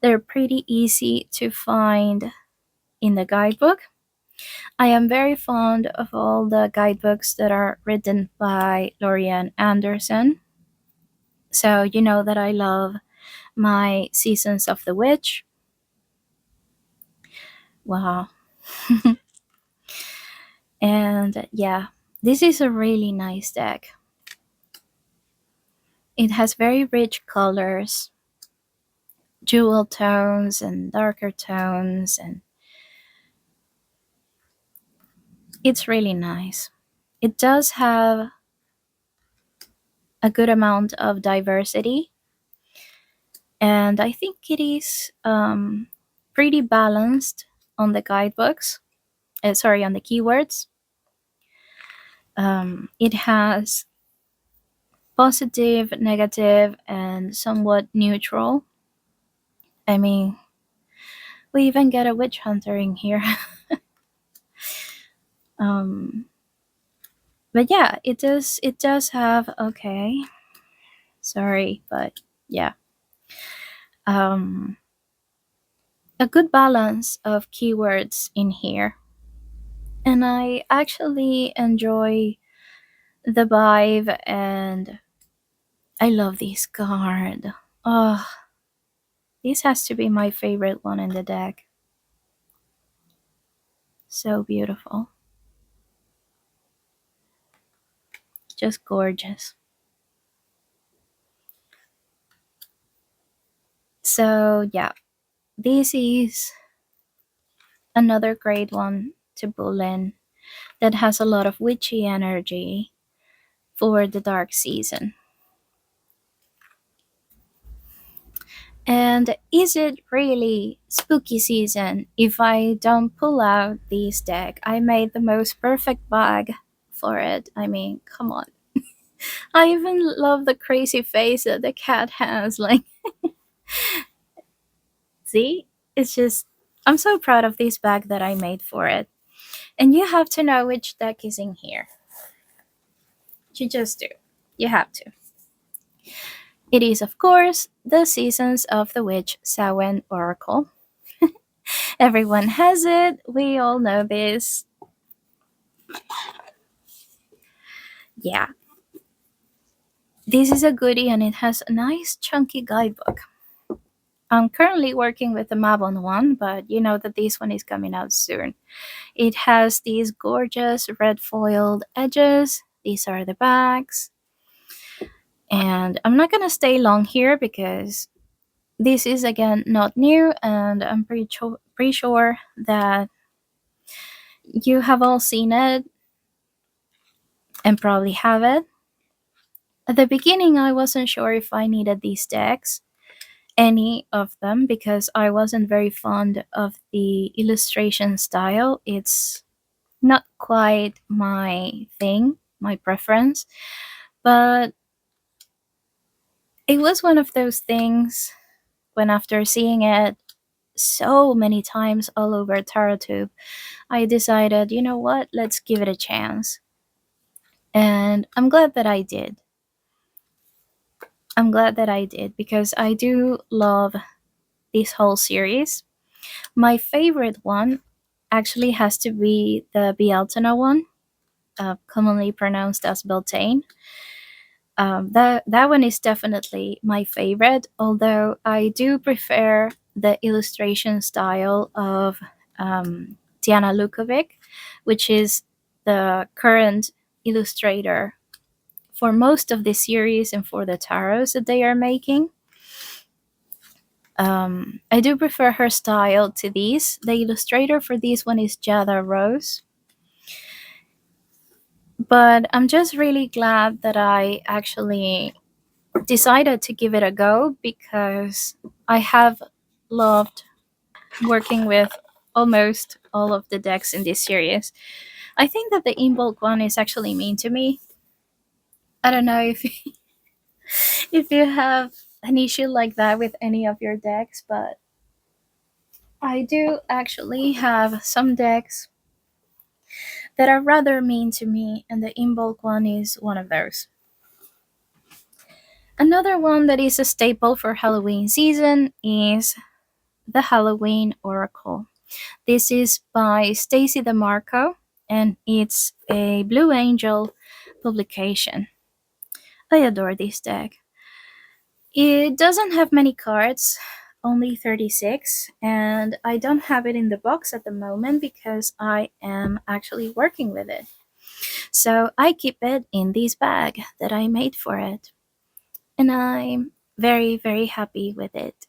they're pretty easy to find in the guidebook. I am very fond of all the guidebooks that are written by Lorianne Anderson. So you know that I love my Seasons of the Witch. Wow. And yeah, this is a really nice deck. It has very rich colors, jewel tones and darker tones, and it's really nice. It does have a good amount of diversity, and I think it is pretty balanced on the guidebooks. Sorry, on the keywords. It has positive, negative, and somewhat neutral. I mean, we even get a witch hunter in here. um, But yeah, it does have, okay, sorry, but yeah, um a good balance of keywords in here. And I actually enjoy the vibe, and I love this card. Oh, this has to be my favorite one in the deck. So beautiful. Just gorgeous. So, yeah, this is another great one to pull in that has a lot of witchy energy for the dark season. And is it really spooky season if I don't pull out this deck? I made the most perfect bag for it. I mean, come on. I even love the crazy face that the cat has. Like, see? It's just, I'm so proud of this bag that I made for it. And you have to know which deck is in here. You just do. You have to. It is, of course, the Seasons of the Witch Samhain Oracle. Everyone has it. We all know this. Yeah, this is a goodie and it has a nice chunky guidebook. I'm currently working with the Mabon one, but you know that this one is coming out soon. It has these gorgeous red foiled edges. These are the backs. And I'm not gonna stay long here because this is again not new, and I'm pretty sure that you have all seen it and probably have it. At the beginning, I wasn't sure if I needed these decks, any of them, because I wasn't very fond of the illustration style. It's not quite my thing, my preference, but it was one of those things when, after seeing it so many times all over TarotTube, I decided, you know what, let's give it a chance. And I'm glad that I did. I'm glad that I did because I do love this whole series. My favorite one actually has to be the Bialtana one, commonly pronounced as Beltane. That one is definitely my favorite, although I do prefer the illustration style of Diana Lukovic, which is the current illustrator for most of the series and for the tarots that they are making. I do prefer her style to these. The illustrator for this one is Jada Rose. But I'm just really glad that I actually decided to give it a go because I have loved working with almost all of the decks in this series. I think that the in bulk one is actually mean to me. I don't know if if you have an issue like that with any of your decks, but I do actually have some decks that are rather mean to me, and the in bulk one is one of those. Another one that is a staple for Halloween season is the Halloween Oracle. This is by Stacy DeMarco, and it's a Blue Angel publication. I adore this deck. It doesn't have many cards, only 36, and I don't have it in the box at the moment because I am actually working with it. So I keep it in this bag that I made for it, and I'm very, very happy with it.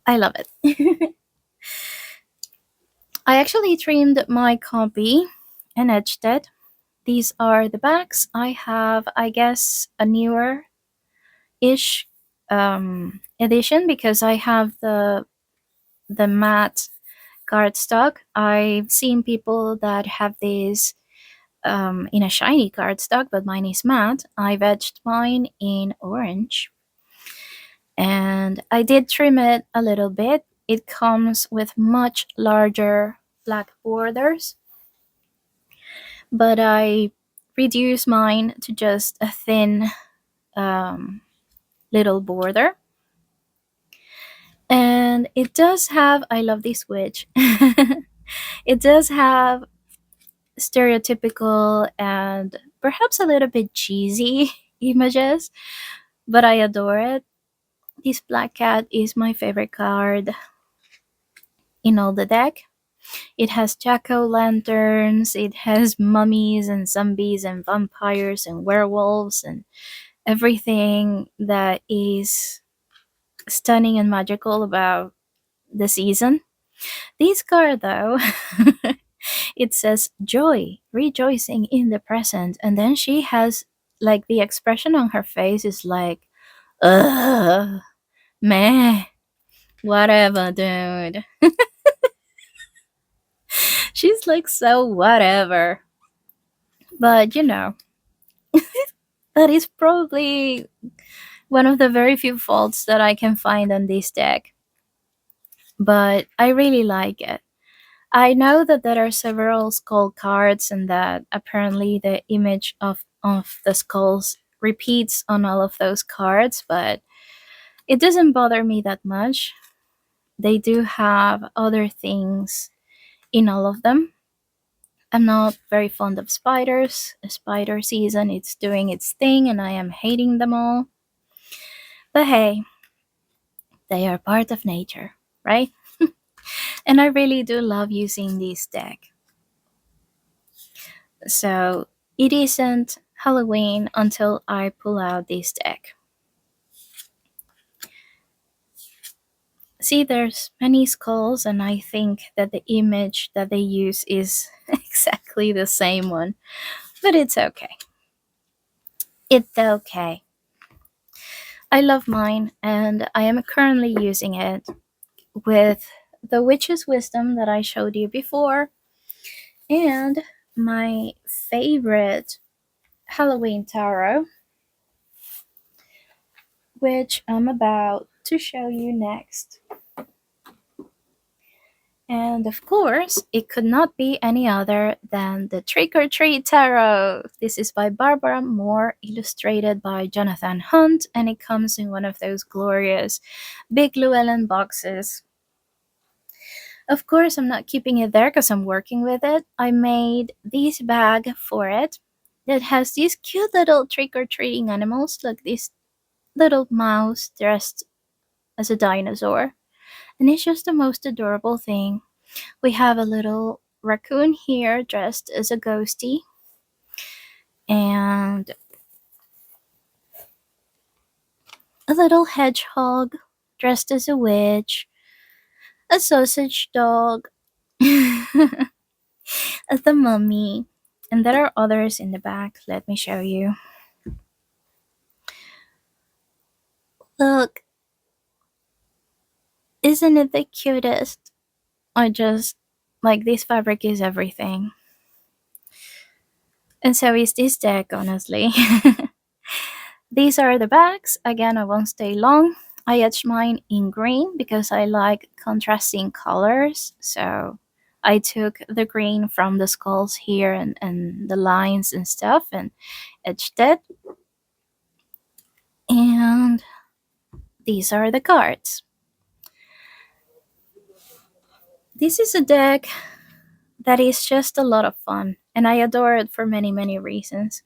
I love it. I actually trimmed my copy and edged it. These are the backs. I have, I guess, a newer ish edition because I have the matte cardstock. I've seen people that have this in a shiny cardstock, but mine is matte. I've edged mine in orange, and I did trim it a little bit. It comes with much larger black borders, but I reduced mine to just a thin um, little border. And it does have, I love this witch. It does have stereotypical and perhaps a little bit cheesy images, but I adore it. This black cat is my favorite card in all the deck. It has jack o' lanterns, it has mummies and zombies and vampires and werewolves and everything that is stunning and magical about the season. This card, though, it says joy, rejoicing in the present. And then she has, like, the expression on her face is like, ugh, meh, whatever, dude. She's like, so whatever. But that is probably one of the very few faults that I can find on this deck. But I really like it. I know that there are several skull cards and that apparently the image of the skulls repeats on all of those cards, but it doesn't bother me that much. They do have other things in all of them. I'm not very fond of spiders. The spider season it's doing its thing and I am hating them all. But hey, they are part of nature, right? And I really do love using this deck. So it isn't Halloween until I pull out this deck. See, there's many skulls, and I think that the image that they use is exactly the same one. But it's okay. It's okay. I love mine, and I am currently using it with the Witch's Wisdom that I showed you before, and my favorite Halloween tarot, which I'm about to show you next. And of course, it could not be any other than the Trick or Treat Tarot. This is by Barbara Moore, illustrated by Jonathan Hunt, and it comes in one of those glorious big Llewellyn boxes. Of course, I'm not keeping it there because I'm working with it. I made this bag for it that has these cute little trick or treating animals, like this little mouse dressed as a dinosaur. And it's just the most adorable thing. We have a little raccoon here dressed as a ghosty, and a little hedgehog dressed as a witch, a sausage dog, as the mummy, and there are others in the back. Let me show you. Look, isn't it the cutest? I just like this fabric is everything. And so is this deck, honestly. These are the bags. Again, I won't stay long. I etched mine in green because I like contrasting colors. So I took the green from the skulls here and the lines and stuff and etched it. And these are the cards. This is a deck that is just a lot of fun, and I adore it for many, many reasons.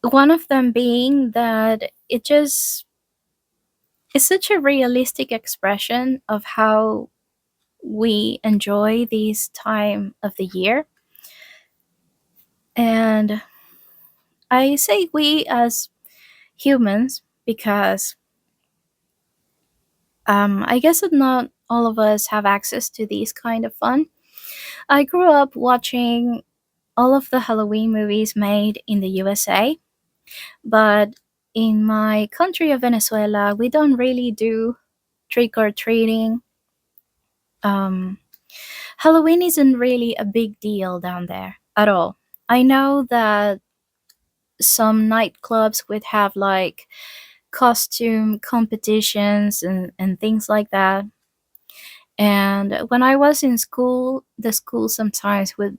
One of them being that it just is such a realistic expression of how we enjoy this time of the year. And I say we as humans because I guess that not all of us have access to these kind of fun. I grew up watching all of the Halloween movies made in the USA, but in my country of Venezuela, we don't really do trick or treating. Um, Halloween isn't really a big deal down there at all. I know that some nightclubs would have like costume competitions and things like that. And when I was in school, the school sometimes would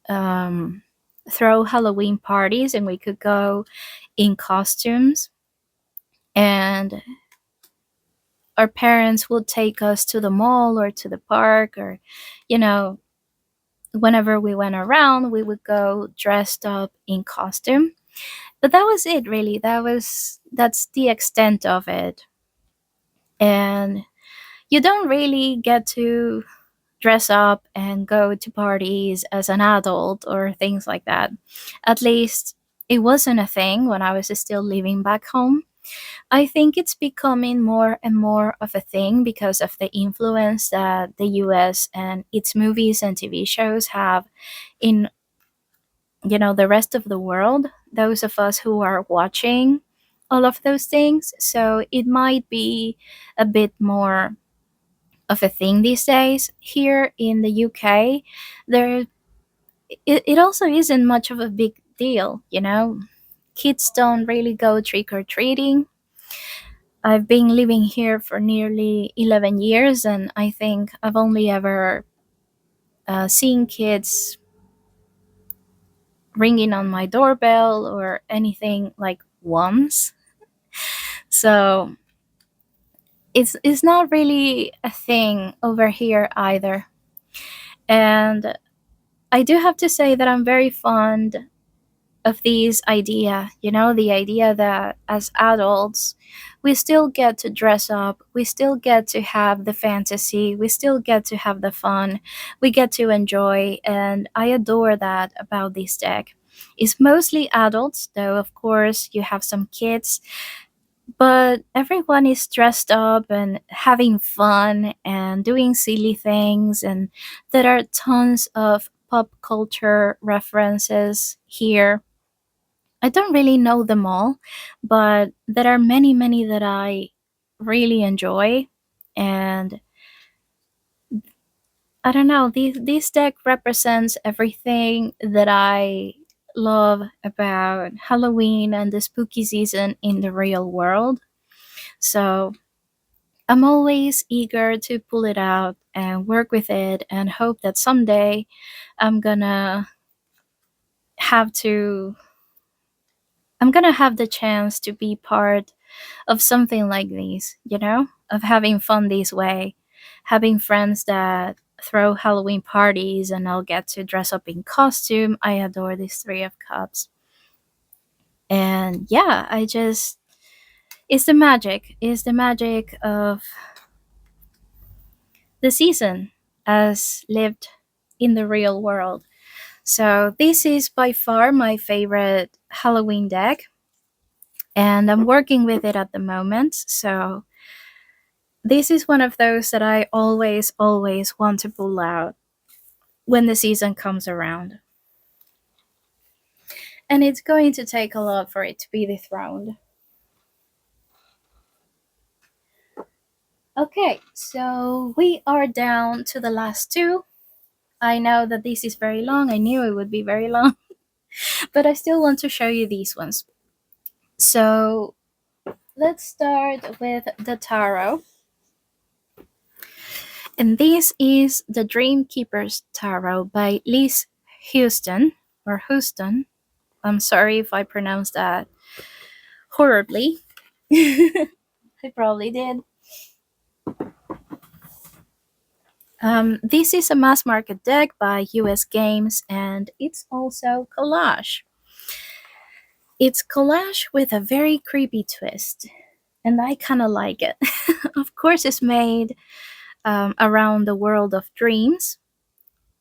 um, throw Halloween parties, and we could go in costumes, and our parents would take us to the mall or to the park, or, you know, whenever we went around, we would go dressed up in costume. But that was it, really. That's the extent of it. And you don't really get to dress up and go to parties as an adult or things like that. At least it wasn't a thing when I was still living back home. I think it's becoming more and more of a thing because of the influence that the US and its movies and TV shows have in, the rest of the world, those of us who are watching all of those things. So it might be a bit more of a thing these days. Here in the UK, there it also isn't much of a big deal. Kids don't really go trick or treating. I've been living here for nearly 11 years, and I think I've only ever seen kids ringing on my doorbell or anything like once. So it's not really a thing over here either. And I do have to say that I'm very fond of this idea, the idea that as adults, we still get to dress up, we still get to have the fantasy, we still get to have the fun, we get to enjoy, and I adore that about this deck. It's mostly adults, though, of course, you have some kids, but everyone is dressed up and having fun and doing silly things, and there are tons of pop culture references here. I don't really know them all, but there are many, many that I really enjoy. And I don't know, this deck represents everything that I love about Halloween and the spooky season in the real world. So I'm always eager to pull it out and work with it and hope that someday I'm gonna have to I'm gonna have the chance to be part of something like this, of having fun this way, having friends that throw Halloween parties and I'll get to dress up in costume. I adore this Three of Cups. And yeah, it's the magic of the season as lived in the real world. So this is by far my favorite Halloween deck, and I'm working with it at the moment. So this is one of those that I always, always want to pull out when the season comes around. And it's going to take a lot for it to be dethroned. Okay, so we are down to the last two. I know that this is very long. I knew it would be very long, but I still want to show you these ones. So let's start with the tarot. And this is the Dreamkeepers Tarot by Liz Houston, or Houston. I'm sorry if I pronounced that horribly. I probably did. This is a mass market deck by US Games, and it's also collage. It's collage with a very creepy twist, and I kind of like it. Of course, it's made around the world of dreams.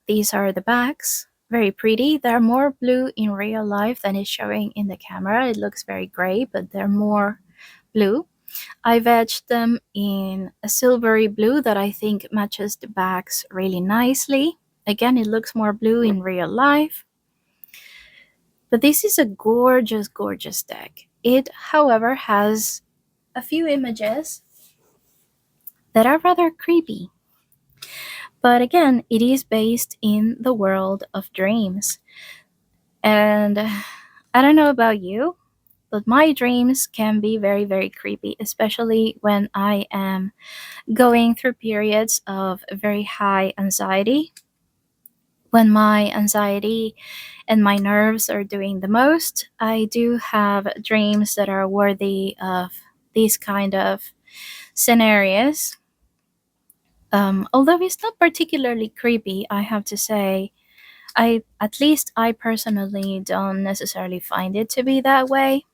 These are the backs. Very pretty. They're more blue in real life than is showing in the camera. It looks very gray, but they're more blue. I've etched them in a silvery blue that I think matches the backs really nicely. Again, it looks more blue in real life. But this is a gorgeous, gorgeous deck. It, however, has a few images that are rather creepy. But again, it is based in the world of dreams. And I don't know about you, but my dreams can be very, very creepy, especially when I am going through periods of very high anxiety, when my anxiety and my nerves are doing the most, I do have dreams that are worthy of these kind of scenarios. Although it's not particularly creepy, I have to say, I personally don't necessarily find it to be that way,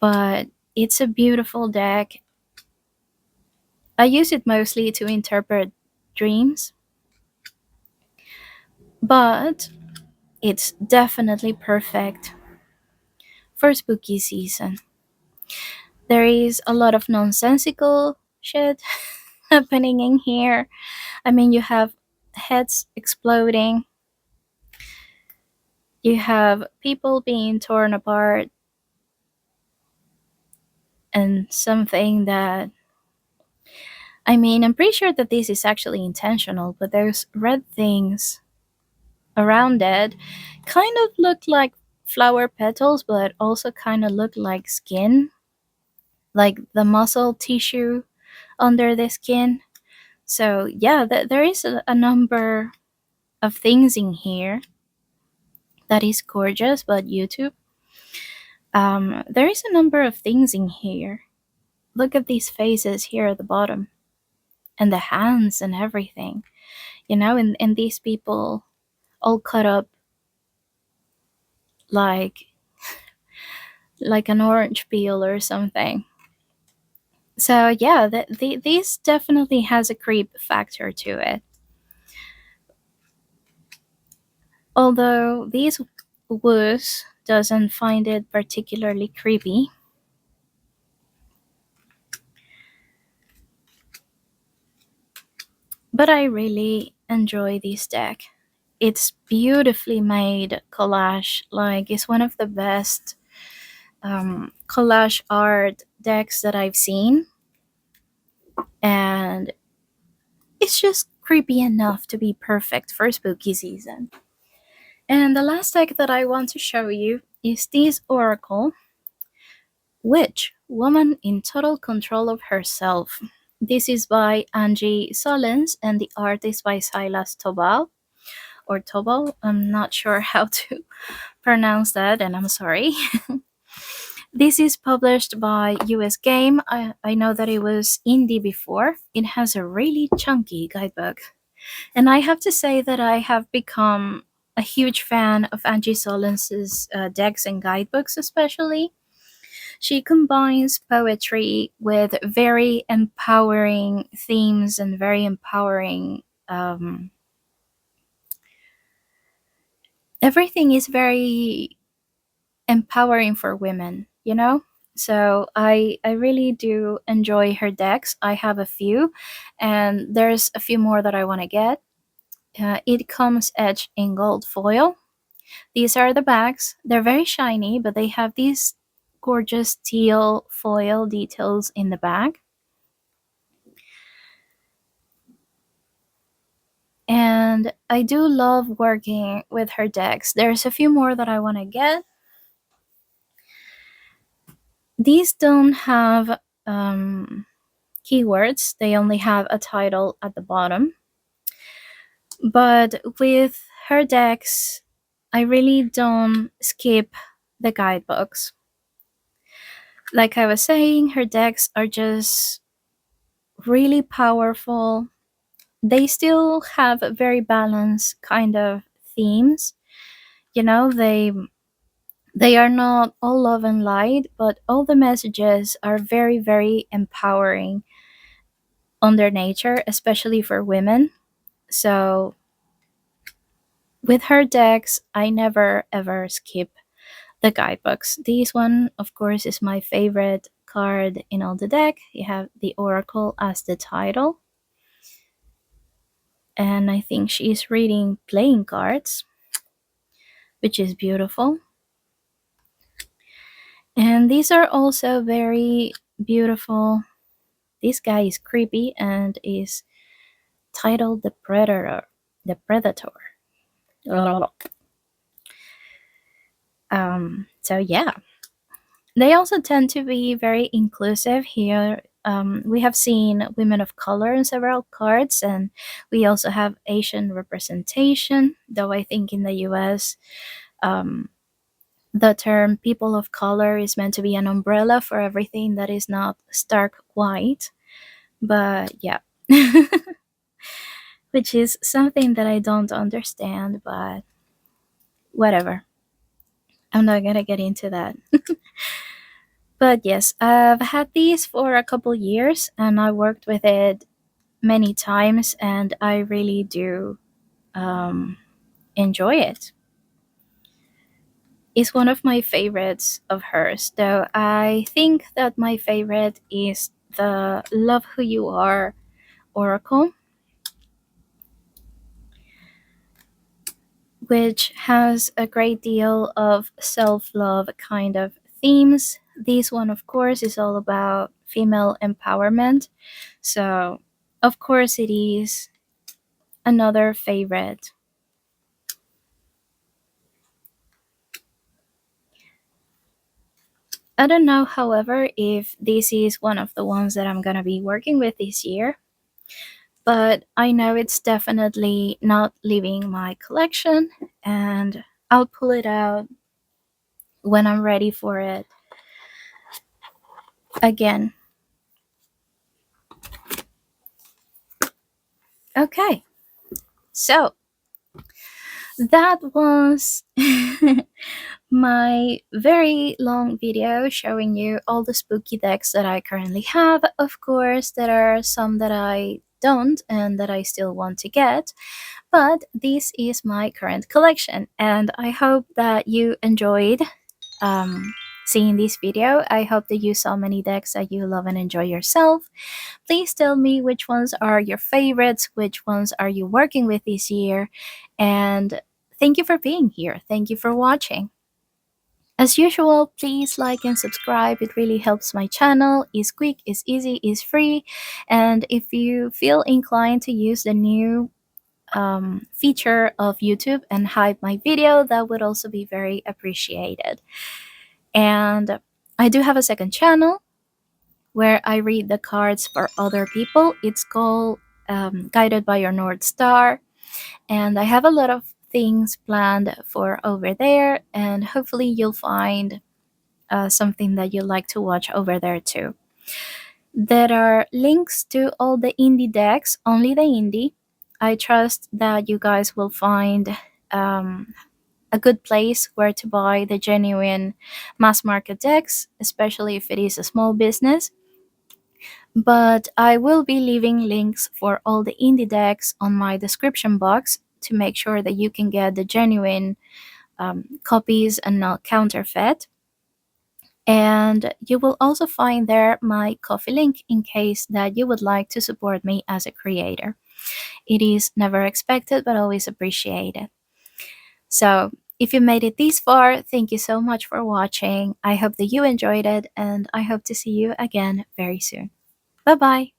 but it's a beautiful deck. I use it mostly to interpret dreams, but it's definitely perfect for spooky season. There is a lot of nonsensical shit happening in here. I mean, you have heads exploding, you have people being torn apart, and something that, I mean, I'm pretty sure that this is actually intentional, but there's red things around it. Kind of look like flower petals, but also kind of look like skin, like the muscle tissue under the skin. So, yeah, there is a number of things in here that is gorgeous, but YouTube. There is a number of things in here. Look at these faces here at the bottom, and the hands and everything, and these people all cut up like an orange peel or something. So yeah, this definitely has a creep factor to it. Although this wuss doesn't find it particularly creepy, but I really enjoy this deck. It's beautifully made collage. Like, it's one of the best collage art decks that I've seen, and it's just creepy enough to be perfect for spooky season. And the last deck that I want to show you is this Oracle, Witch, Woman in Total Control of Herself. This is by Angie Solens, and the art is by Silas Tobal, or Tobal. I'm not sure how to pronounce that, and I'm sorry. This is published by US Game. I know that it was indie before. It has a really chunky guidebook. And I have to say that I have become a huge fan of Angie Solens's decks and guidebooks, especially. She combines poetry with very empowering themes and very empowering. Everything is very empowering for women. So I really do enjoy her decks. I have a few, and there's a few more that I want to get. It comes etched in gold foil. These are the bags. They're very shiny, but they have these gorgeous teal foil details in the bag. And I do love working with her decks. There's a few more that I want to get. These don't have keywords, they only have a title at the bottom. But with her decks, I really don't skip the guidebooks. Like I was saying, her decks are just really powerful. They still have very balanced kind of themes. They are not all love and light, but all the messages are very, very empowering on their nature, especially for women. So with her decks, I never ever skip the guidebooks. This one, of course, is my favorite card in all the deck. You have the Oracle as the title. And I think she's reading playing cards, which is beautiful. And these are also very beautiful. This guy is creepy and is titled The Predator. The Predator. So yeah. They also tend to be very inclusive here. We have seen women of color in several cards, and we also have Asian representation, though I think in the US, um, the term people of color is meant to be an umbrella for everything that is not stark white. But yeah, which is something that I don't understand, but whatever. I'm not gonna get into that. But yes, I've had these for a couple years and I worked with it many times, and I really do um, enjoy it. It's one of my favorites of hers, though I think that my favorite is the Love Who You Are Oracle, which has a great deal of self love kind of themes. This one, of course, is all about female empowerment. So, of course, it is another favorite. I don't know, however, if this is one of the ones that I'm gonna be working with this year, but I know it's definitely not leaving my collection, and I'll pull it out when I'm ready for it again. Okay, so that was my very long video showing you all the spooky decks that I currently have. Of course, there are some that I don't and that I still want to get, but this is my current collection, and I hope that you enjoyed um, seeing this video. I hope that you saw many decks that you love and enjoy yourself. Please tell me which ones are your favorites, which ones are you working with this year, and thank you for being here. Thank you for watching. As usual, please like and subscribe. It really helps my channel. It's quick, it's easy, it's free. And if you feel inclined to use the new feature of YouTube and hype my video, that would also be very appreciated. And I do have a second channel where I read the cards for other people. It's called Guided by Your North Star. And I have a lot of things planned for over there, and hopefully you'll find something that you like to watch over there too. There are links to all the indie decks, only the indie. I trust that you guys will find um, a good place where to buy the genuine mass market decks, especially if it is a small business. But I will be leaving links for all the indie decks on my description box to make sure that you can get the genuine copies and not counterfeit. And you will also find there my coffee link in case that you would like to support me as a creator. It is never expected but always appreciated. So if you made it this far, thank you so much for watching. I hope that you enjoyed it, and I hope to see you again very soon. Bye bye.